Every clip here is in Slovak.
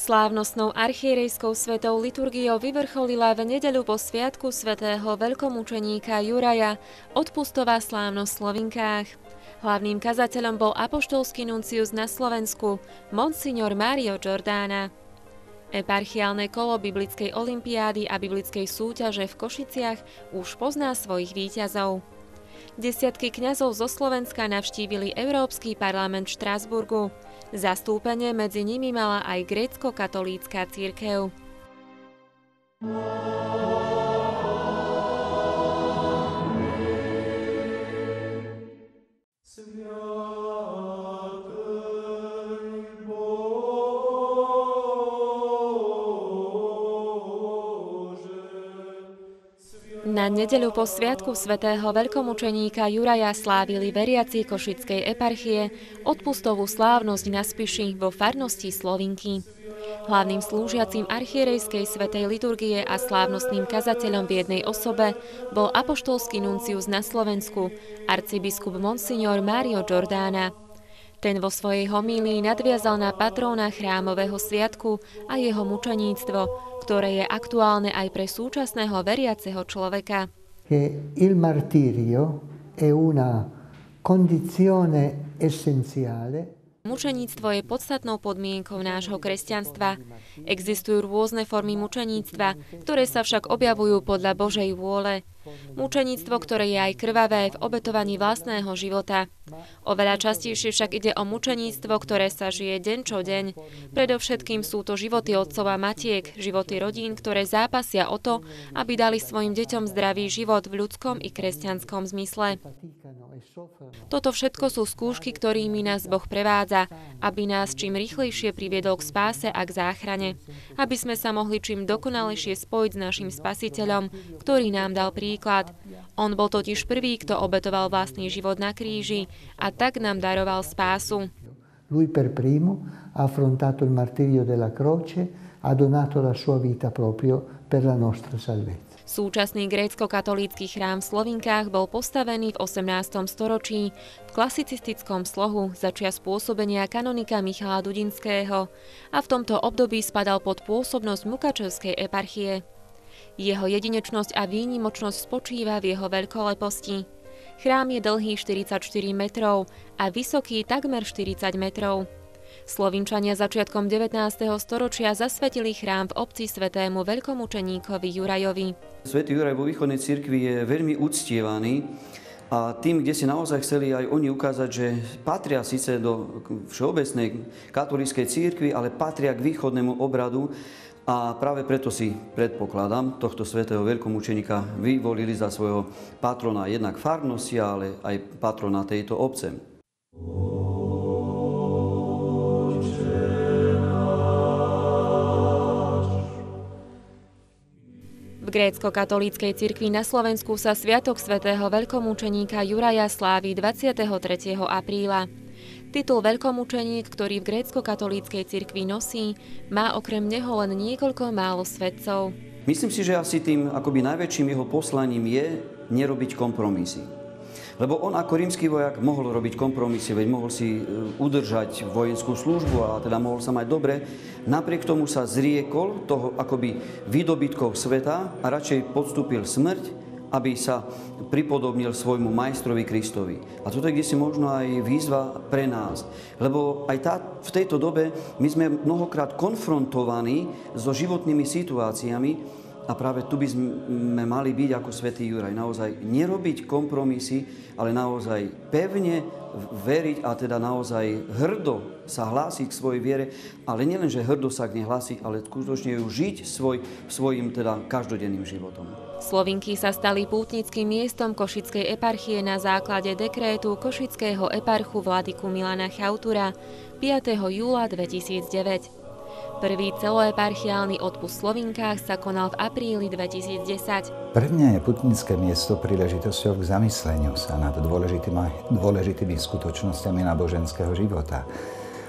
Slávnostnou archierejskou svetou liturgiou vyvrcholila v nedeľu po sviatku svätého veľkomučeníka Juraja odpustová slávnosť v Slovinkách. Hlavným kazateľom bol apoštolský nuncius na Slovensku, monsignor Mario Giordana. Eparchiálne kolo biblickej olympiády a biblickej súťaže v Košiciach už pozná svojich víťazov. Desiatky kňazov zo Slovenska navštívili Európsky parlament v Štrasburgu. Zastúpenie medzi nimi mala aj grécko-katolícka cirkev. Na nedeľu po sviatku svätého veľkomučeníka Juraja slávili veriaci Košickej eparchie odpustovú slávnosť na Spiši vo farnosti Slovinky. Hlavným slúžiacim archierejskej svätej liturgie a slávnostným kazateľom v jednej osobe bol apoštolský nuncius na Slovensku, arcibiskup monsignor Mario Giordana. Ten vo svojej homílii nadviazal na patróna chrámového sviatku a jeho mučeníctvo, ktoré je aktuálne aj pre súčasného veriaceho človeka. Il martirio è una condizione essenziale. Mučeníctvo je podstatnou podmienkou nášho kresťanstva. Existujú rôzne formy mučeníctva, ktoré sa však objavujú podľa Božej vôle. Mučeníctvo, ktoré je aj krvavé v obetovaní vlastného života. Oveľa častejšie však ide o mučeníctvo, ktoré sa žije deň čo deň. Predovšetkým sú to životy otcov a matiek, životy rodín, ktoré zápasia o to, aby dali svojim deťom zdravý život v ľudskom i kresťanskom zmysle. Toto všetko sú skúšky, ktorými nás Boh prevádza, aby nás čím rýchlejšie priviedol k spáse a k záchrane. Aby sme sa mohli čím dokonalejšie spojiť s našim Spasiteľom, ktorý nám dal príklad. On bol totiž prvý, kto obetoval vlastný život na kríži a tak nám daroval spásu. Lui per primo ha affrontato il martirio della croce, ha donato la sua vita proprio per la nostra salvezza. Súčasný grécko-katolícky chrám v Slovinkách bol postavený v 18. storočí v klasicistickom slohu začias pôsobenia kanonika Michala Dudinského a v tomto období spadal pod pôsobnosť Mukačevskej eparchie. Jeho jedinečnosť a výnimočnosť spočíva v jeho veľkoleposti. Chrám je dlhý 44 metrov a vysoký takmer 40 metrov. Slovinčania začiatkom 19. storočia zasvetili chrám v obci svätému veľkomučeníkovi Jurajovi. Svätý Juraj vo východnej cirkvi je veľmi uctievaný a tým, kde si naozaj chceli aj oni ukázať, že patria síce do všeobecnej katolíckej cirkvi, ale patria k východnému obradu a práve preto si predpokladám tohto svätého veľkomučeníka vyvolili za svojho patrona jednak farnosti, ale aj patrona tejto obce. V grécko-katolíckej cirkvi na Slovensku sa sviatok svätého veľkomučeníka Juraja slávi 23. apríla. Titul veľkomučeník, ktorý v grécko-katolíckej cirkvi nosí, má okrem neho len niekoľko málo svedcov. Myslím si, že asi tým akoby najväčším jeho poslaním je nerobiť kompromisy. Lebo on ako rímsky vojak mohol robiť kompromisy, veď mohol si udržať vojenskú službu a teda mohol sa mať dobre. Napriek tomu sa zriekol toho akoby výdobytkov sveta a radšej podstúpil smrť, aby sa pripodobnil svojmu majstrovi Kristovi. A toto je kdesi možno aj výzva pre nás. Lebo aj v tejto dobe my sme mnohokrát konfrontovaní so životnými situáciami. A práve tu by sme mali byť ako svätý Juraj. Naozaj nerobiť kompromisy, ale naozaj pevne veriť a teda naozaj hrdo sa hlásiť k svojej viere. Ale nielen, že hrdo sa k nej hlásiť, ale skutočne ju žiť svojim teda každodenným životom. Slovinky sa stali pútnickým miestom Košickej eparchie na základe dekrétu košického eparchu vladyku Milana Chautura 5. júla 2009. Prvý celoeparchiálny odpust v Slovinkách sa konal v apríli 2010. Pre mňa je pútnické miesto príležitosťou k zamysleniu sa nad dôležitými skutočnosťami náboženského života.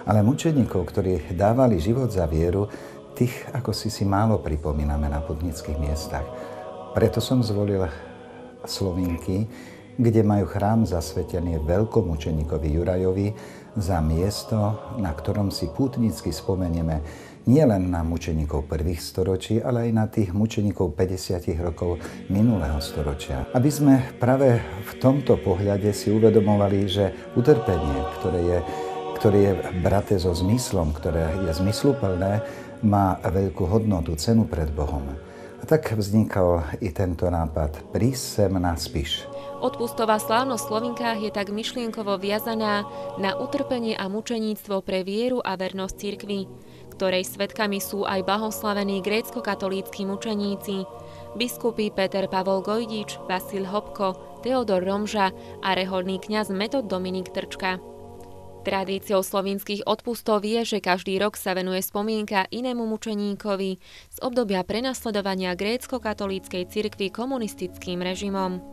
Ale mučeníkov, ktorí dávali život za vieru, tých ako si málo pripomíname na pútnických miestach. Preto som zvolil Slovinky, kde majú chrám zasvetený veľkomučeníkovi Jurajovi za miesto, na ktorom si pútnicky spomenieme nie len na mučeníkov prvých storočí, ale aj na tých mučeníkov 50 rokov minulého storočia. Aby sme práve v tomto pohľade si uvedomovali, že utrpenie, ktoré je braté so zmyslom, ktoré je zmysluplné, má veľkú hodnotu, cenu pred Bohom. A tak vznikol i tento nápad: príď sem na Spiš. Odpustová slávnosť v Slovinkách je tak myšlienkovo viazaná na utrpenie a mučeníctvo pre vieru a vernosť cirkvi, ktorej svedkami sú aj blahoslavení grécko-katolícki mučeníci, biskupy Peter Pavol Gojdič, Vasil Hopko, Teodor Romža a rehoľný kňaz Metod Dominik Trčka. Tradíciou slovinských odpustov je, že každý rok sa venuje spomienka inému mučeníkovi z obdobia prenasledovania grécko-katolíckej cirkvi komunistickým režimom.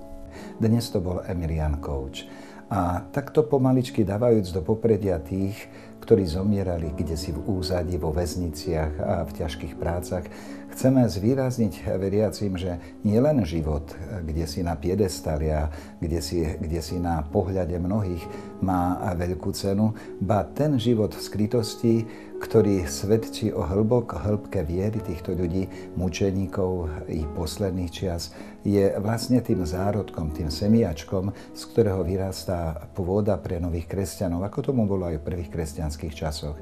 Dnes to bol Emilian Kouč. A takto pomaličky dávajúc do popredia tých, ktorí zomierali kdesi v úzadí, vo väzniciach a v ťažkých prácach, chceme zvýrazniť veriacim, že nie len život, kde si na piedestali a kde si na pohľade mnohých má veľkú cenu, ba ten život v skrytosti, ktorý svedčí o hĺbke viery týchto ľudí, mučeníkov ich posledných čias, je vlastne tým zárodkom, tým semiačkom, z ktorého vyrastá pôda pre nových kresťanov, ako tomu bolo aj v prvých kresťanských časoch.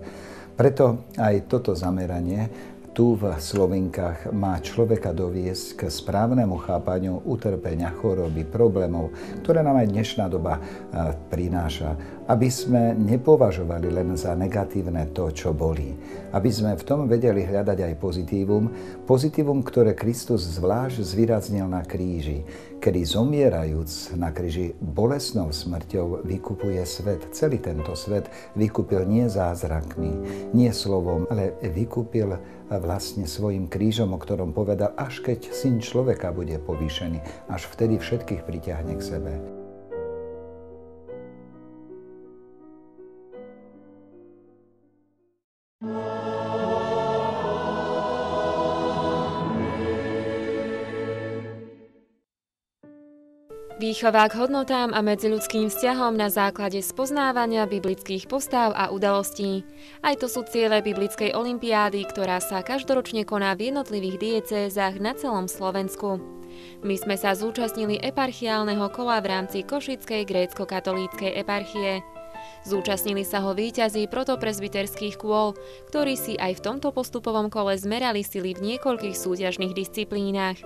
Preto aj toto zameranie tu v Slovinkách má človeka doviesť k správnemu chápaniu utrpenia, choroby, problémov, ktoré nám aj dnešná doba prináša. Aby sme nepovažovali len za negatívne to, čo bolí. Aby sme v tom vedeli hľadať aj pozitívum, ktoré Kristus zvlášť zvýraznil na kríži, kedy zomierajúc na kríži bolestnou smrťou vykupuje svet. Celý tento svet vykúpil nie zázrakmi, nie slovom, ale vykúpil vlastne svojim krížom, o ktorom povedal, až keď Syn človeka bude povýšený, až vtedy všetkých priťahne k sebe. Výchova k hodnotám a medziľudským vzťahom na základe spoznávania biblických postáv a udalostí. Aj to sú ciele biblickej olympiády, ktorá sa každoročne koná v jednotlivých diecézach na celom Slovensku. My sme sa zúčastnili eparchiálneho kola v rámci Košickej grécko-katolíckej eparchie. Zúčastnili sa ho víťazi protopresbyterských kôl, ktorí si aj v tomto postupovom kole zmerali sily v niekoľkých súťažných disciplínach.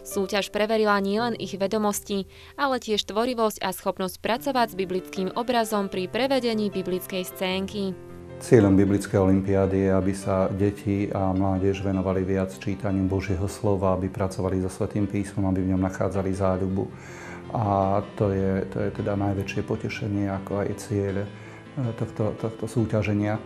Súťaž preverila nielen ich vedomosti, ale tiež tvorivosť a schopnosť pracovať s biblickým obrazom pri prevedení biblickej scénky. Cieľom biblickej olympiády je, aby sa deti a mládež venovali viac čítaniu Božieho slova, aby pracovali so Svätým písmom, aby v ňom nachádzali záľubu. A to je teda najväčšie potešenie, ako aj cieľ tohto súťaženia.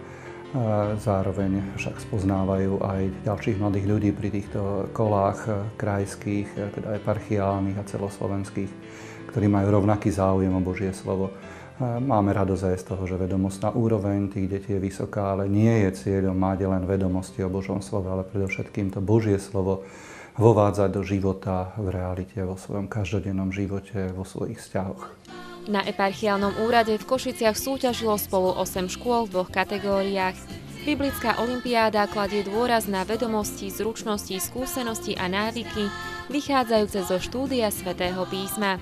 Zároveň však spoznávajú aj ďalších mladých ľudí pri týchto kolách krajských, teda eparchiálnych a celoslovenských, ktorí majú rovnaký záujem o Božie slovo. Máme radosť aj z toho, že vedomostná úroveň tých detí je vysoká, ale nie je cieľom mať len vedomosti o Božom slove, ale predovšetkým to Božie slovo vovádzať do života v realite, vo svojom každodennom živote, vo svojich vzťahoch. Na eparchiálnom úrade v Košiciach súťažilo spolu 8 škôl v 2 kategóriách. Biblická olympiáda kladie dôraz na vedomosti, zručnosti, skúsenosti a návyky, vychádzajúce zo štúdia Svätého písma.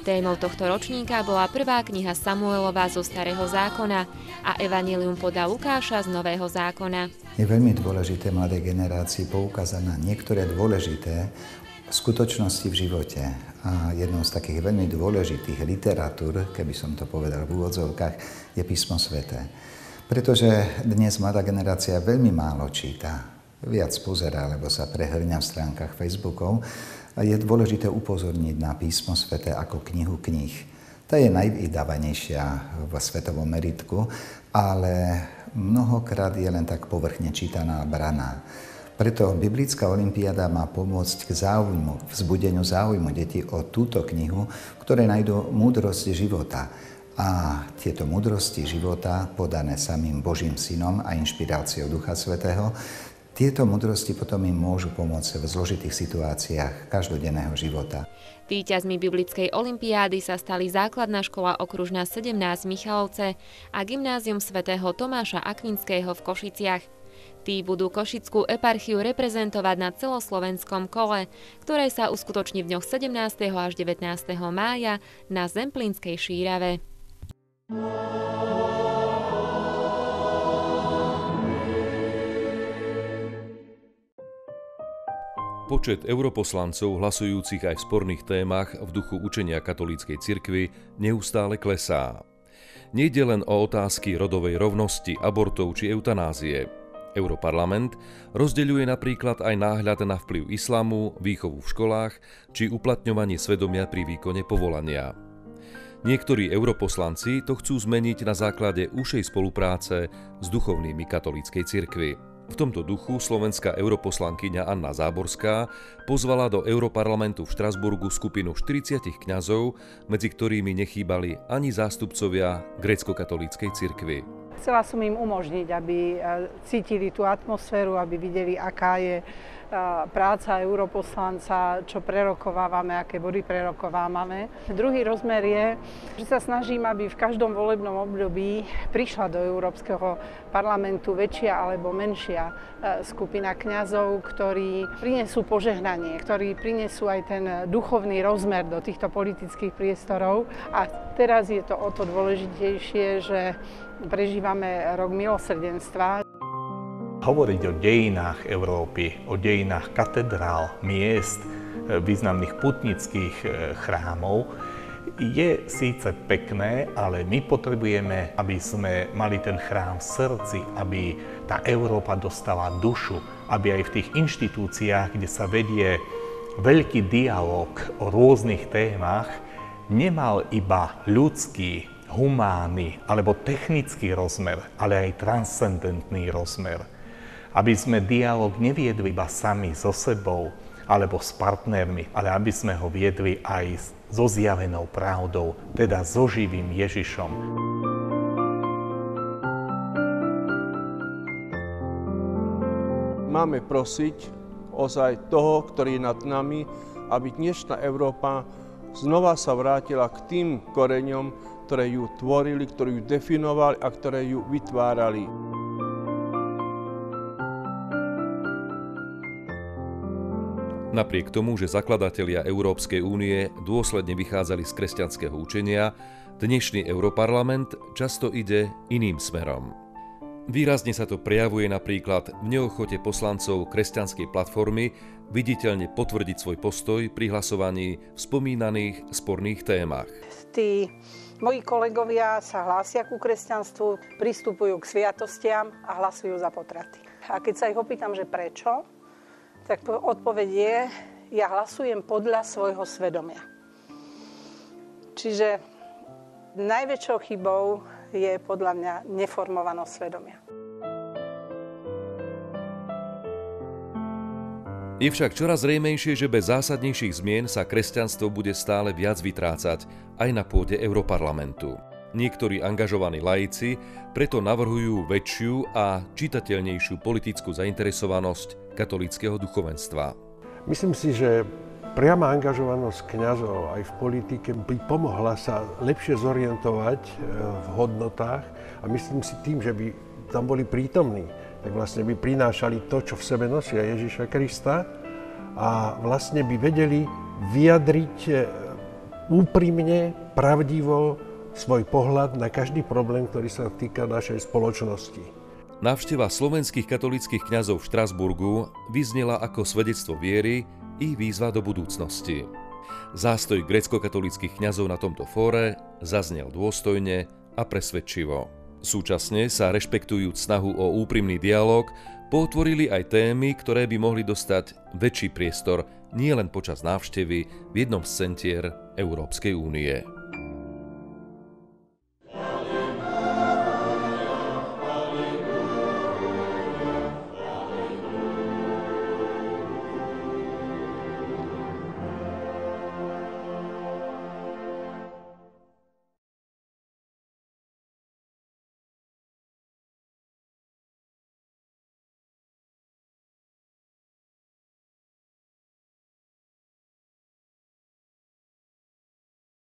Témou tohto ročníka bola prvá kniha Samuelova zo Starého zákona a Evanjelium podľa Lukáša z Nového zákona. Je veľmi dôležité mladej generácii poukázať na niektoré dôležité skutočnosti v živote. A jednou z takých veľmi dôležitých literatúr, keby som to povedal v úvodzovkách, je Písmo sväté. Pretože dnes mladá generácia veľmi málo číta. Viac pozerá, alebo sa prehrňa v stránkach Facebookov. A je dôležité upozorniť na Písmo sväté ako knihu kníh. Tá je najvydávanejšia v svetovom meritku, ale mnohokrát je len tak povrchne čítaná a braná. Preto Biblická olympiáda má pomôcť k vzbudeniu záujmu detí o túto knihu, v ktorej nájdú múdrosť života. A tieto múdrosti života, podané samým Božím synom a inšpiráciou Ducha Svätého, tieto múdrosti potom im môžu pomôcť v zložitých situáciách každodenného života. Víťazmi Biblickej olympiády sa stali Základná škola okružná 17 Michalovce a Gymnázium svätého Tomáša Akvinského v Košiciach. Tí budú Košickú eparchiu reprezentovať na celoslovenskom kole, ktoré sa uskutoční v dňoch 17. až 19. mája na Zemplínskej Šírave. Počet europoslancov hlasujúcich aj v sporných témach v duchu učenia katolíckej cirkvi neustále klesá. Nejde len o otázky rodovej rovnosti, abortov či eutanázie. Europarlament rozdeľuje napríklad aj náhľad na vplyv islamu, výchovu v školách či uplatňovanie svedomia pri výkone povolania. Niektorí europoslanci to chcú zmeniť na základe užšej spolupráce s duchovnými katolíckej cirkvi. V tomto duchu slovenská europoslankyňa Anna Záborská pozvala do Europarlamentu v Štrasburgu skupinu 40 kňazov, medzi ktorými nechýbali ani zástupcovia grécko-katolíckej cirkvi. Chcela som im umožniť, aby cítili tú atmosféru, aby videli, aká je práca europoslanca, čo prerokovávame, aké body prerokovávame. Druhý rozmer je, že sa snažím, aby v každom volebnom období prišla do Európskeho parlamentu väčšia alebo menšia skupina kňazov, ktorí prinesú požehnanie, ktorí prinesú aj ten duchovný rozmer do týchto politických priestorov. A teraz je to o to dôležitejšie, že prežívame rok milosrdenstva. Hovoriť o dejinách Európy, o dejinách katedrál, miest, významných putnických chrámov je síce pekné, ale my potrebujeme, aby sme mali ten chrám v srdci, aby tá Európa dostala dušu, aby aj v tých inštitúciách, kde sa vedie veľký dialog o rôznych témach, nemal iba ľudský, humánny alebo technický rozmer, ale aj transcendentný rozmer. Aby sme dialog neviedli iba sami so sebou alebo s partnermi, ale aby sme ho viedli aj so zjavenou pravdou, teda so živým Ježišom. Máme prosiť ozaj toho, ktorý je nad nami, aby dnešná Európa znova sa vrátila k tým koreňom, ktoré ju tvorili, ktoré ju definovali a ktoré ju vytvárali. Napriek tomu, že zakladatelia Európskej únie dôsledne vychádzali z kresťanského učenia, dnešný Europarlament často ide iným smerom. Výrazne sa to prejavuje napríklad v neochote poslancov kresťanskej platformy viditeľne potvrdiť svoj postoj pri hlasovaní v spomínaných sporných témach. Tí moji kolegovia sa hlásia ku kresťanstvu, pristupujú k sviatostiam a hlasujú za potraty. A keď sa ich opýtam, že prečo, tak odpoveď je, ja hlasujem podľa svojho svedomia. Čiže najväčšou chybou je podľa mňa neformovanosť svedomia. Je však čoraz zrejmejšie, že bez zásadnejších zmien sa kresťanstvo bude stále viac vytrácať aj na pôde Europarlamentu. Niektorí angažovaní laici preto navrhujú väčšiu a čitateľnejšiu politickú zainteresovanosť katolíckeho duchovenstva. Myslím si, že priama angažovanosť kňazov aj v politike by pomohla sa lepšie zorientovať v hodnotách a myslím si tým, že by tam boli prítomní, tak vlastne by prinášali to, čo v sebe nosia Ježiša Krista a vlastne by vedeli vyjadriť úprimne, pravdivo svoj pohľad na každý problém, ktorý sa týka našej spoločnosti. Návšteva slovenských katolíckych kňazov v Štrasburgu vyznela ako svedectvo viery i výzva do budúcnosti. Zástoj grécko-katolíckych kňazov na tomto fóre zaznel dôstojne a presvedčivo. Súčasne sa rešpektujúc snahu o úprimný dialog, potvorili aj témy, ktoré by mohli dostať väčší priestor nielen počas návštevy v jednom z centier Európskej únie.